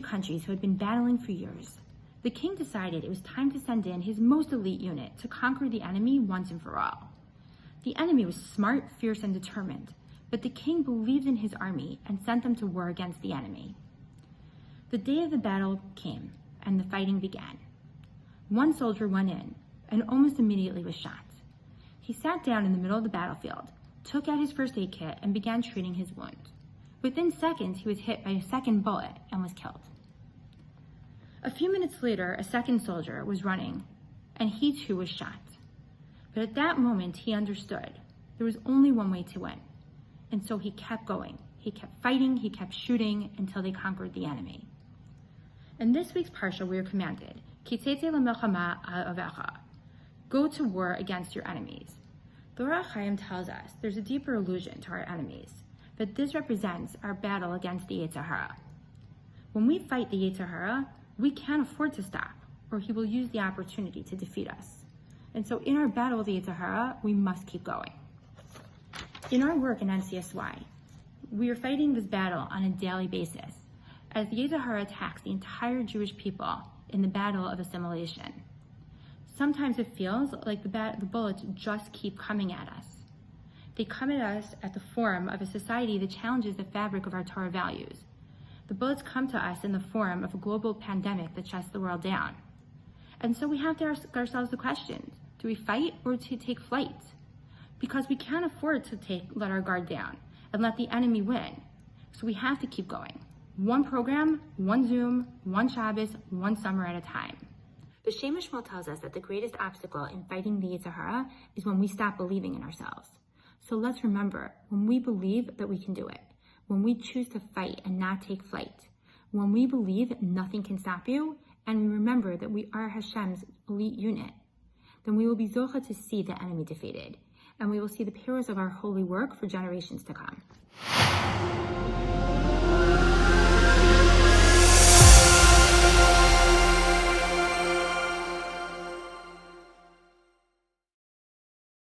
countries who had been battling for years. The king decided it was time to send in his most elite unit to conquer the enemy once and for all. The enemy was smart, fierce, and determined, but the king believed in his army and sent them to war against the enemy. The day of the battle came, and the fighting began. One soldier went in, and almost immediately was shot. He sat down in the middle of the battlefield, took out his first aid kit, and began treating his wound. Within seconds, he was hit by a second bullet and was killed. A few minutes later, a second soldier was running, and he too was shot. But at that moment, he understood there was only one way to win. And so he kept going. He kept fighting, he kept shooting until they conquered the enemy. In this week's Parsha, we are commanded, Ki seitzei lemilchama al avecha. Go to war against your enemies. The Ohr HaChaim tells us there's a deeper allusion to our enemies, but this represents our battle against the seitzei. When we fight the seitzei, we can't afford to stop, or he will use the opportunity to defeat us. And so in our battle with the seitzei, we must keep going. In our work in NCSY, we are fighting this battle on a daily basis as the seitzei attacks the entire Jewish people in the battle of assimilation. Sometimes it feels like the bullets just keep coming at us. They come at us at the form of a society that challenges the fabric of our Torah values. The bullets come to us in the form of a global pandemic that shuts the world down. And so we have to ask ourselves the question, do we fight or to take flight? Because we can't afford to let our guard down and let the enemy win. So we have to keep going. One program, one Zoom, one Shabbos, one summer at a time. The Shem MiShmuel tells us that the greatest obstacle in fighting the seitzei is when we stop believing in ourselves. So let's remember, when we believe that we can do it, when we choose to fight and not take flight, when we believe nothing can stop you, and we remember that we are Hashem's elite unit, then we will be zocha to see the enemy defeated, and we will see the pillars of our holy work for generations to come.